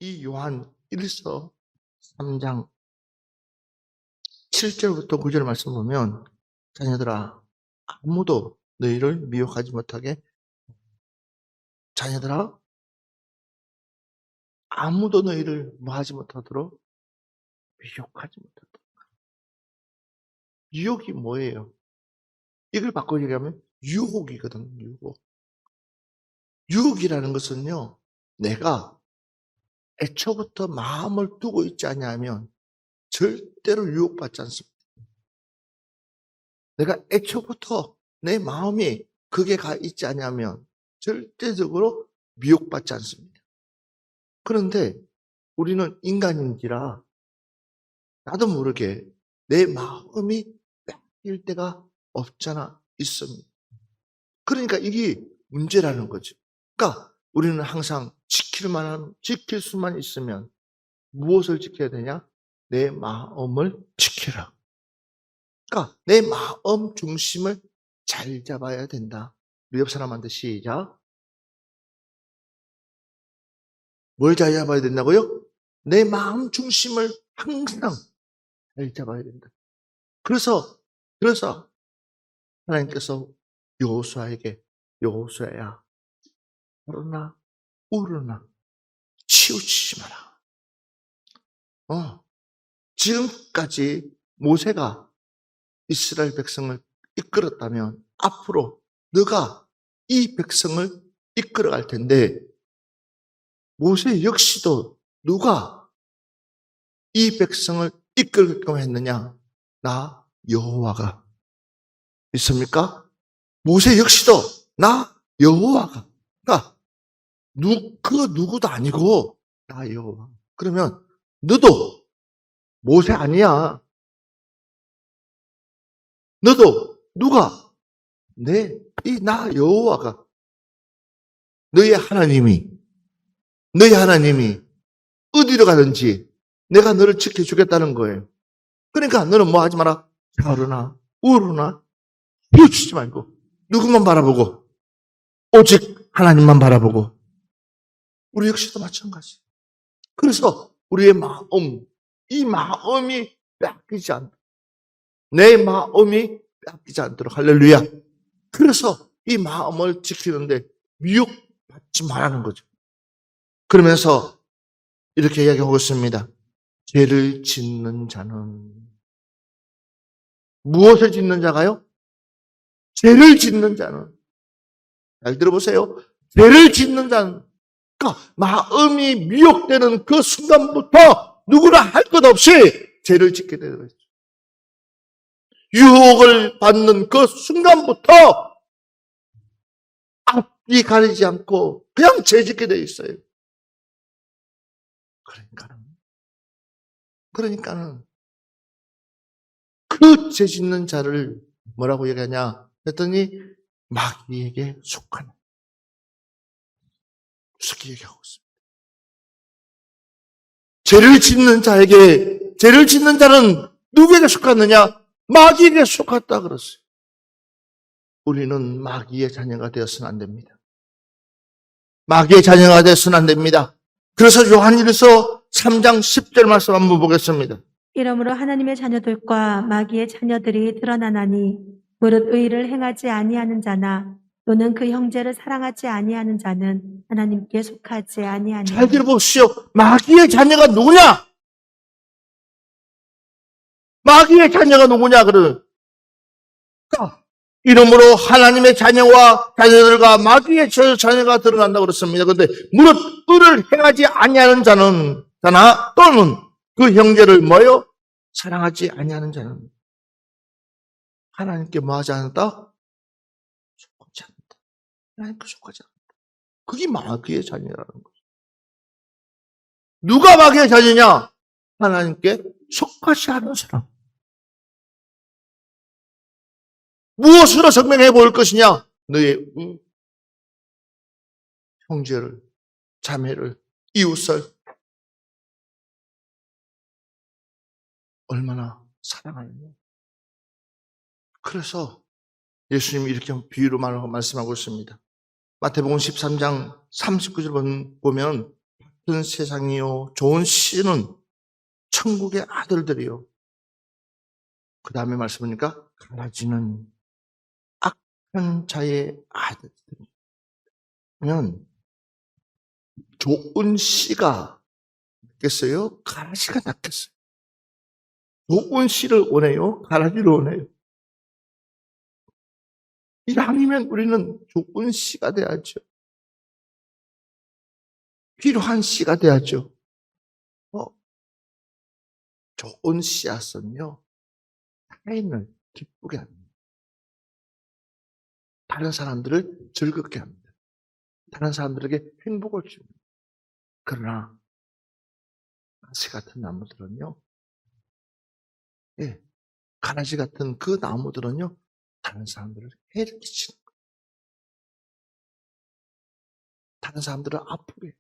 이 요한 1서 3장 7절부터 9절 말씀 보면 자녀들아 아무도 너희를 미혹하지 못하게 자녀들아 아무도 너희를 뭐하지 못하도록 미혹하지 못하도록. 유혹이 뭐예요? 이걸 바꿔 얘기하면 유혹이거든요. 유혹. 유혹이라는 것은요, 내가 애초부터 마음을 두고 있지 않냐면 절대로 유혹받지 않습니다. 내가 애초부터 내 마음이 그게 가 있지 않냐면 절대적으로 미혹받지 않습니다. 그런데 우리는 인간인지라 나도 모르게 내 마음이 뺏길 때가 없잖아 있습니다. 그러니까 이게 문제라는 거죠. 그러니까 우리는 항상 지킬 수만 있으면 무엇을 지켜야 되냐? 내 마음을 지켜라. 그러니까 내 마음 중심을 잘 잡아야 된다. 우리 옆 사람한테 시작. 뭘 잘 잡아야 된다고요? 내 마음 중심을 항상 잘 잡아야 된다. 그래서 하나님께서 여호수아야 오르나 우르나 치우치지 마라. 지금까지 모세가 이스라엘 백성을 이끌었다면 앞으로 너가 이 백성을 이끌어갈 텐데 모세 역시도 누가 이 백성을 이끌게끔 했느냐? 나 여호와가. 있습니까? 모세 역시도 나 여호와가. 그러니까 그 누구도 아니고 나 여호와. 그러면 너도 모세 아니야. 너도 누가 나 여호와가 너희 하나님이 어디로 가든지 내가 너를 지켜주겠다는 거예요. 그러니까 너는 뭐 하지 마라. 좌우나 우르나 비웃지 말고 누구만 바라보고 오직 하나님만 바라보고. 우리 역시도 마찬가지. 그래서 우리의 마음, 이 마음이 뺏기지 않도록, 내 마음이 뺏기지 않도록 할렐루야. 그래서 이 마음을 지키는데 미혹받지 말라는 거죠. 그러면서 이렇게 이야기하고 있습니다. 죄를 짓는 자는 무엇을 짓는 자가요? 죄를 짓는 자는. 잘 들어보세요. 죄를 짓는 자는, 그러니까 마음이 미혹되는 그 순간부터 누구나 할 것 없이 죄를 짓게 되는 거죠. 유혹을 받는 그 순간부터 앞이 가리지 않고 그냥 죄 짓게 되어 있어요. 그러니까는 그 죄 짓는 자를 뭐라고 얘기하냐 했더니 마귀에게 속하는, 그렇게 얘기하고 있습니다. 죄를 짓는 자는 누구에게 속았느냐? 마귀에게 속았다 그랬어요. 우리는 마귀의 자녀가 되어서는 안 됩니다. 마귀의 자녀가 되어서는 안 됩니다. 그래서 요한일서 3장 10절 말씀 한번 보겠습니다. 이러므로 하나님의 자녀들과 마귀의 자녀들이 드러나나니 무릇 의를 행하지 아니하는 자나 또는 그 형제를 사랑하지 아니하는 자는 하나님께 속하지 아니하니라. 잘 들어보십시오. 마귀의 자녀가 누구냐? 마귀의 자녀가 누구냐? 그러면 이러므로 하나님의 자녀와 자녀들과 마귀의 자녀가 드러난다고 그랬습니다. 그런데 무릇 의를 행하지 아니하는 자나 또는 그 형제를 뭐요? 사랑하지 아니하는 자는 하나님께 뭐하지 않았다? 속하지 않는다. 하나님께 속하지 않는다. 그게 마귀의 자녀라는 거죠. 누가 마귀의 자녀냐? 하나님께 속하지 않은 사람. 무엇으로 증명해 볼 것이냐? 너의 형제를, 자매를, 이웃을 얼마나 사랑하느냐. 그래서 예수님이 이렇게 비유로 말씀하고 있습니다. 마태복음 13장 39절 보면 좋은 세상이요, 좋은 씨는 천국의 아들들이요. 그 다음에 말씀하니까 가라지는 악한 자의 아들들이면 좋은 씨가 낫겠어요? 가라지가 낫겠어요? 좋은 씨를 원해요? 가라지를 원해요? 이왕이면 우리는 좋은 씨가 돼야죠. 필요한 씨가 돼야죠. 좋은 씨앗은요, 타인을 기쁘게 합니다. 다른 사람들을 즐겁게 합니다. 다른 사람들에게 행복을 줍니다. 그러나 가시 같은 나무들은요, 가라지 같은 그 나무들은요, 다른 사람들을 해를 끼치는 거예요. 다른 사람들을 아프게,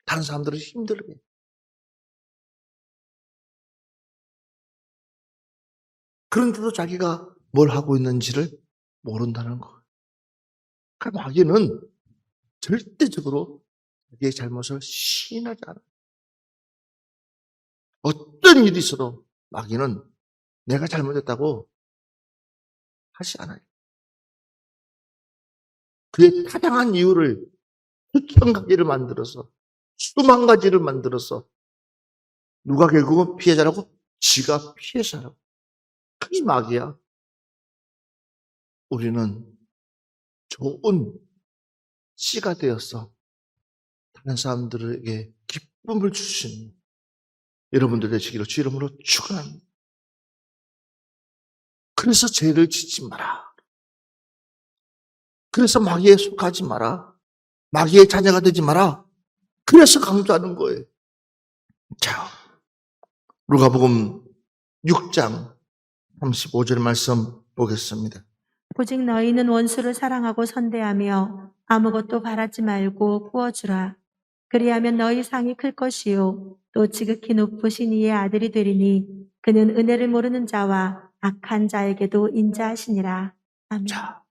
다른 사람들을 힘들게. 그런데도 자기가 뭘 하고 있는지를 모른다는 거예요. 그러니까 마귀는 절대적으로 자기의 잘못을 시인하지 않아요. 어떤 일이 있어도 마귀는 내가 잘못했다고 하지 않아요. 그의 타당한 이유를 수천 가지를 만들어서, 수만 가지를 만들어서 누가 결국은 피해자라고? 지가 피해자라고. 그게 마귀야. 우리는 좋은 씨가 되어서 다른 사람들에게 기쁨을 주시는 여러분들 되시기를 주 이름으로 축원합니다. 그래서 죄를 짓지 마라. 그래서 마귀에 속하지 마라. 마귀의 자녀가 되지 마라. 그래서 강조하는 거예요. 자, 누가복음 6장 35절 말씀 보겠습니다. 오직 너희는 원수를 사랑하고 선대하며 아무것도 바라지 말고 구워주라. 그리하면 너희 상이 클 것이요 또 지극히 높으신 이의 아들이 되리니 그는 은혜를 모르는 자와 악한 자에게도 인자하시니라. 아멘. 자,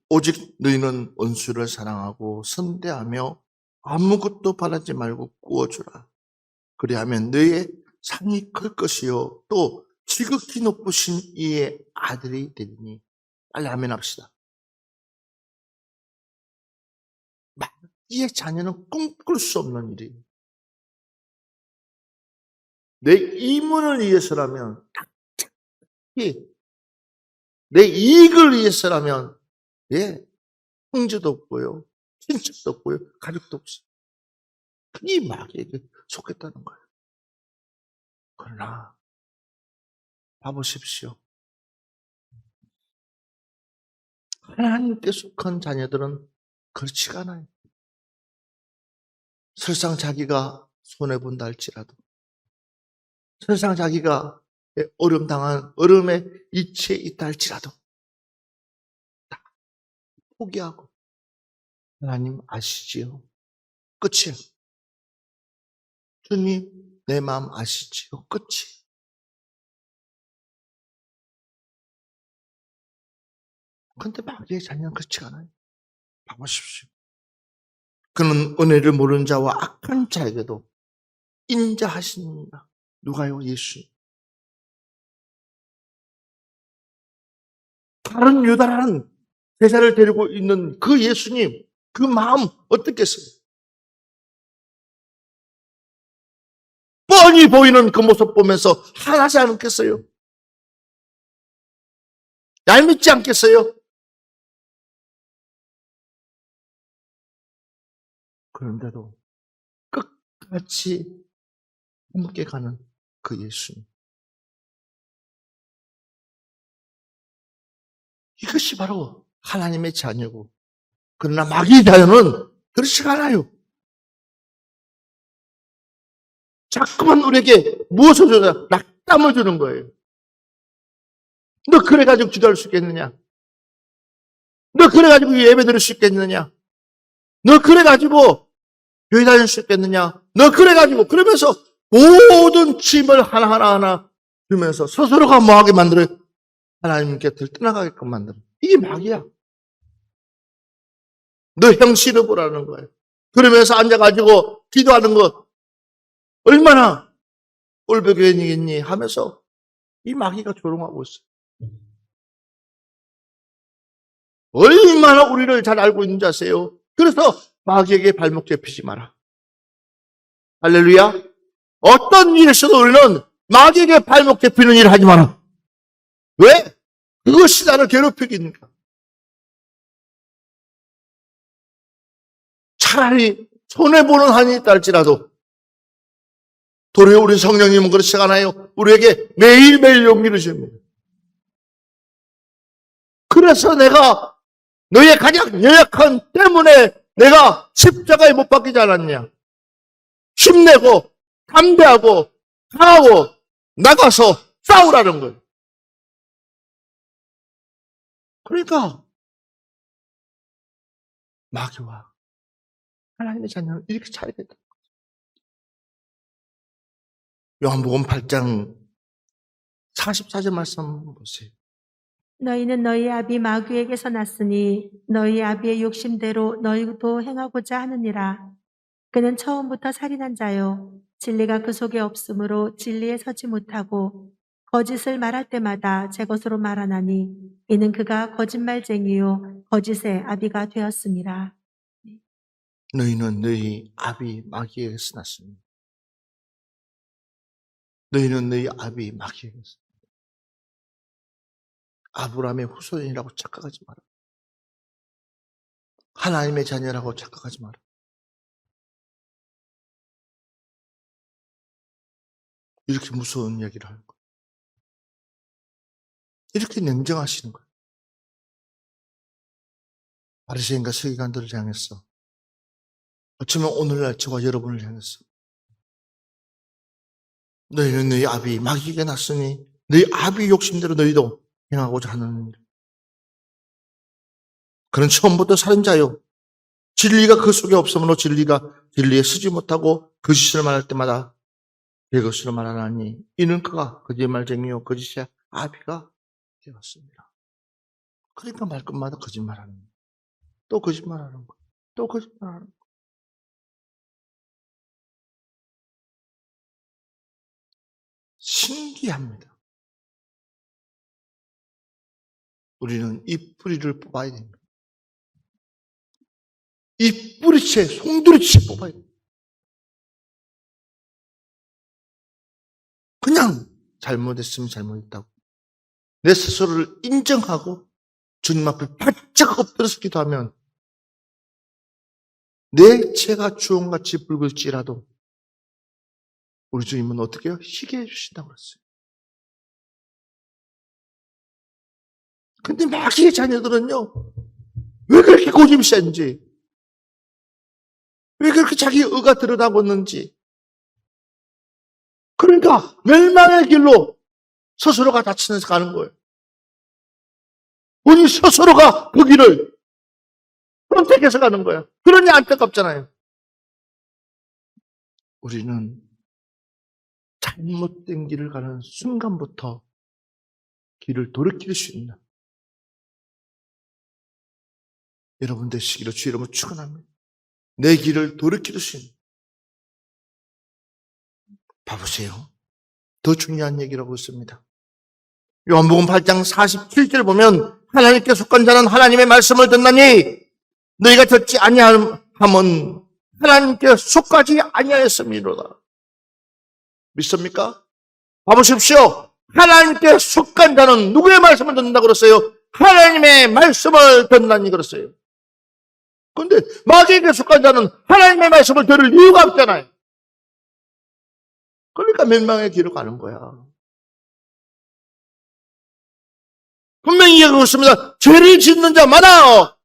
오직 너희는 원수를 사랑하고 선대하며 아무것도 바라지 말고 구워주라. 그리하면 너희의 상이 클 것이요 또 지극히 높으신 이의 아들이 되리니. 빨리 아멘 합시다. 마귀의 자녀는 꿈꿀 수 없는 일이에요. 내 이문을 위해서라면, 내 이익을 위해서라면, 형제도 없고요, 친척도 없고요, 가족도 없어요. 이 마귀에게 속했다는 거예요. 그러나 봐보십시오. 하나님께 속한 자녀들은 그렇지가 않아요. 설상 자기가 손해본다 할지라도, 설상 자기가 어려움에 이치에 있다 할지라도 다 포기하고 하나님 아시지요? 끝이에요. 주님 내 마음 아시지요? 끝이. 그런데 마귀의 자녀는 그렇지 않아요. 봐보십시오. 그는 은혜를 모르는 자와 악한 자에게도 인자하십니다. 누가요? 예수. 다른 유다라는 제자를 데리고 있는 그 예수님, 그 마음 어떻겠어요? 뻔히 보이는 그 모습 보면서 화나지 않겠어요? 얄밉지 않겠어요? 그런데도 끝까지 함께 가는 그 예수님. 이것이 바로 하나님의 자녀고, 그러나 마귀의 자녀는 그렇지 않아요. 자꾸만 우리에게 무엇을 주냐? 낙담을 주는 거예요. 너 그래가지고 기도할 수 있겠느냐? 너 그래가지고 예배 드릴 수 있겠느냐? 너 그래가지고 교회 다닐 수 있겠느냐? 너 그래가지고, 그러면서 모든 짐을 하나하나 주면서 스스로가 뭐하게 만들어요? 하나님 곁을 떠나가게끔 만들어요. 이게 마귀야. 너 형신을 보라는 거예요. 그러면서 앉아가지고 기도하는 거 얼마나 꼴보견이겠니 하면서 이 마귀가 조롱하고 있어요. 얼마나 우리를 잘 알고 있는지 아세요? 그래서 마귀에게 발목 잡히지 마라. 할렐루야. 어떤 일에서도 우리는 마귀에게 발목 잡히는 일을 하지 마라. 왜? 그것이 나를 괴롭히니까. 차라리 손해보는 한이 있다 할지라도 도리어 우리 성령님은 그렇지 않아요. 우리에게 매일매일 용기를 줍니다. 그래서 내가 너의 가장 연약한 때문에 내가 십자가에 못 박히지 않았냐. 힘내고 담대하고 강하고 나가서 싸우라는 거예요. 그러니까 마귀와 하나님의 자녀는 이렇게 차이가 있다. 요한복음 8장 44절 말씀 보세요. 너희는 너희 아비 마귀에게서 났으니 너희 아비의 욕심대로 너희도 행하고자 하느니라. 그는 처음부터 살인한 자요 진리가 그 속에 없으므로 진리에 서지 못하고 거짓을 말할 때마다 제 것으로 말하나니 이는 그가 거짓말쟁이요 거짓의 아비가 되었습니다. 너희는 너희 아비 마귀에게서 났습니다. 너희는 너희 아비 마귀에게서 아브라함의 후손이라고 착각하지 마라. 하나님의 자녀라고 착각하지 마라. 이렇게 무서운 이야기를 하는 거예요. 이렇게 냉정하시는 거예요. 바리새인과 서기관들을 향했어. 어쩌면 오늘날 저와 여러분을 향했어. 너희는 너희 아비 마귀에게 났으니 너희 아비 욕심대로 너희도 행하고자 하는 일. 그는 처음부터 살인자요. 진리가 그 속에 없으므로 진리에 서지 못하고 거짓을 말할 때마다 내 것으로 말하나니 이는 그가 거짓말쟁이요 거짓의 아비가 되었습니다. 그러니까 말끝마다 거짓말하는 거예요. 또 거짓말하는 거예요. 또 거짓말하는 거예요. 신기합니다. 우리는 이 뿌리를 뽑아야 됩니다. 이 뿌리채, 송두리째 뽑아야 됩니다. 그냥 잘못했으면 잘못했다고 내 스스로를 인정하고 주님 앞에 바짝 엎드려서 기도하면 내 채가 주홍같이 붉을지라도 우리 주님은 어떻게 해요? 희게 해주신다고 그랬어요. 근데 마귀의 자녀들은요, 왜 그렇게 고집이 센지, 왜 그렇게 자기 의가 드러나고 있는지, 그러니까 멸망의 길로 스스로가 다치면서 가는 거예요. 우리 스스로가 그 길을 선택해서 가는 거예요. 그러니 안타깝잖아요. 우리는 잘못된 길을 가는 순간부터 길을 돌이킬 수 있는 여러분 되시기를 주 이름으로 축원합니다. 내 길을 돌이킬 수 있는. 봐보세요. 더 중요한 얘기라고 있습니다. 요한복음 8장 47절 보면 하나님께 속한 자는 하나님의 말씀을 듣나니 너희가 듣지 아니하면 하나님께 속하지 아니하였음이로다. 믿습니까? 봐보십시오. 하나님께 속한 자는 누구의 말씀을 듣는다고 그랬어요? 하나님의 말씀을 듣나니 그랬어요. 그런데 마귀에게 속한 자는 하나님의 말씀을 들을 이유가 없잖아요. 그러니까 멸망의 길을 가는 거야. 분명히 얘기하고 있습니다. 죄를 짓는 자마다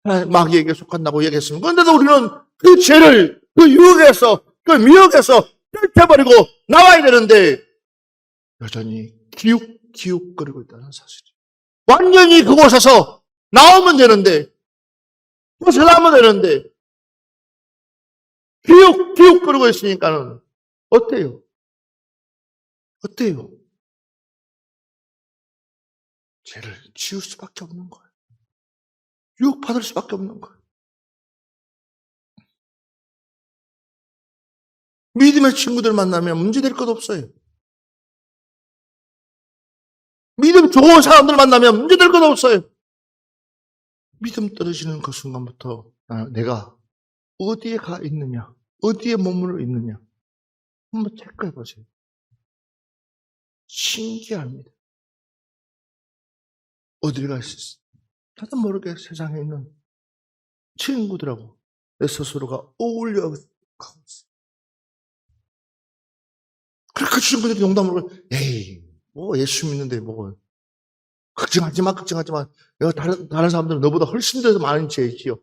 마귀에게 속한다고 얘기했습니다. 그런데도 우리는 그 죄를 그 유혹에서 그 미혹에서 떨쳐버리고 나와야 되는데 여전히 기웃거리고 있다는 사실이에요. 완전히 그곳에서 나오면 되는데 벗어나면 되는데 기웃거리고 있으니까는 어때요? 어때요? 죄를 지울 수밖에 없는 거예요. 유혹받을 수밖에 없는 거예요. 믿음의 친구들 만나면 문제될 것 없어요. 믿음 좋은 사람들 만나면 문제될 것 없어요. 믿음 떨어지는 그 순간부터 내가 어디에 가 있느냐, 어디에 머물러 있느냐 한번 체크해 보세요. 신기합니다. 어디를 갈 수 있어요? 나도 모르게 세상에 있는 친구들하고 내 스스로가 어울려 가고 있어요. 그 친구들이 농담으로 에이 뭐 예수 믿는데 뭐 걱정하지 마. 내가 다른 사람들은 너보다 훨씬 더 많은 죄지요.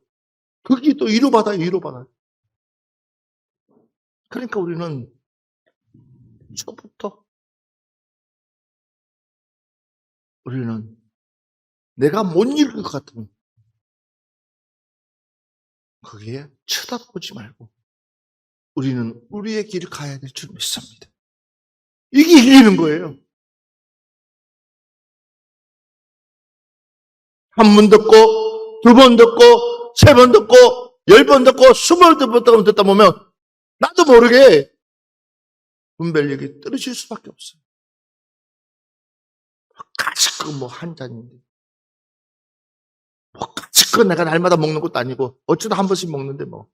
그게 또 위로받아요. 그러니까 우리는 초부터 우리는 내가 못 읽을 것 같으면 거기에 쳐다보지 말고 우리는 우리의 길을 가야 될 줄 믿습니다. 이게 이기는 거예요. 한 번 듣고, 두 번 듣고, 세 번 듣고, 10번 듣고, 20번 듣다 보면 나도 모르게 분별력이 떨어질 수밖에 없어요. 가지고 뭐 한 잔인데. 뭐 가지고 내가 날마다 먹는 것도 아니고 어쩌다 한 번씩 먹는데 뭐.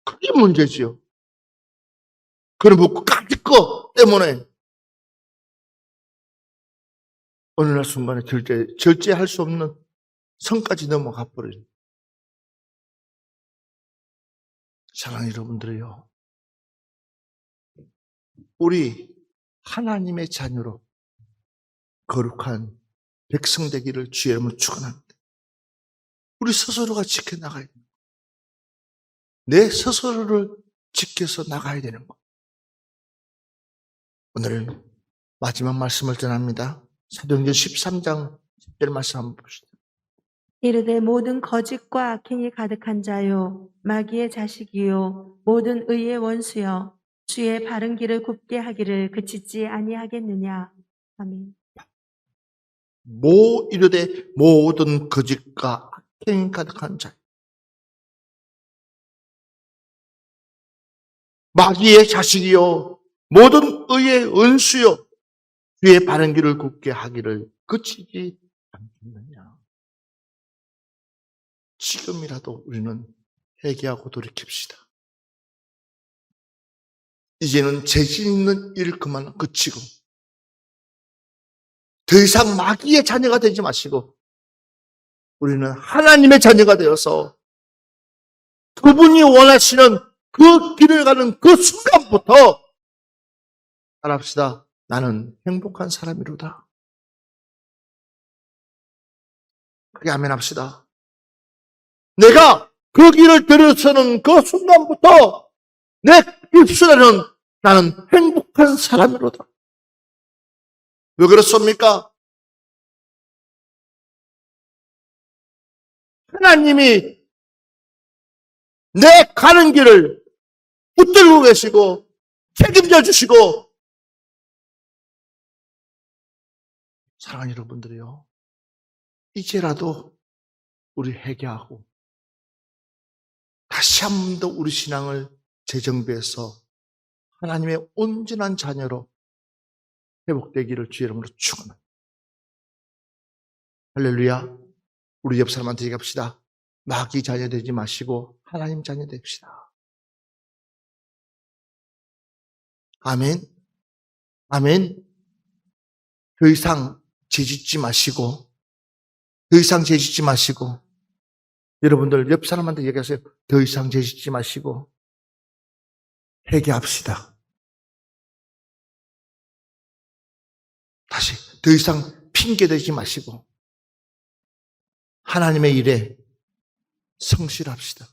그게 문제지요. 그런 뭐 가지고 때문에 어느 날 순간에 절제할 수 없는 선까지 넘어가 버려요. 사랑하는 여러분들이요. 우리 하나님의 자녀로 거룩한 백성 되기를 주의 이름으로 축원합니다. 우리 스스로가 지켜나가야 됩니다. 내 스스로를 지켜서 나가야 되는 것. 오늘은 마지막 말씀을 전합니다. 사도행전 13장 10절 말씀 한번 봅시다. 이르되 모든 거짓과 악행이 가득한 자요 마귀의 자식이요 모든 의의 원수여 주의 바른 길을 굽게 하기를 그치지 아니하겠느냐. 아멘. 이르되 모든 거짓과 악행이 가득한 자, 마귀의 자식이요 모든 의의 원수요 주의 바른 길을 굽게 하기를 그치지 않겠느냐. 지금이라도 우리는 회개하고 돌이킵시다. 이제는 죄진 있는 일 그만 그치고 더 이상 마귀의 자녀가 되지 마시고 우리는 하나님의 자녀가 되어서 그분이 원하시는 그 길을 가는 그 순간부터 따라합시다. 나는 행복한 사람이로다. 그게 아멘 합시다. 내가 그 길을 들어서는 그 순간부터 내 입술에는 나는 행복한 사람이로다. 왜 그렇습니까? 하나님이 내 가는 길을 붙들고 계시고 책임져 주시고 사랑하는 여러분들이요. 이제라도 우리 회개하고 다시 한 번 더 우리 신앙을 재정비해서 하나님의 온전한 자녀로 회복되기를 주의 이름으로 축원합니다. 할렐루야. 우리 옆 사람한테 얘기합시다. 마귀 자녀 되지 마시고 하나님 자녀 됩시다. 아멘. 아멘. 더 이상 죄짓지 마시고 여러분들 옆 사람한테 얘기하세요. 더 이상 죄짓지 마시고 회개합시다. 다시 더 이상 핑계대지 마시고 하나님의 일에 성실합시다.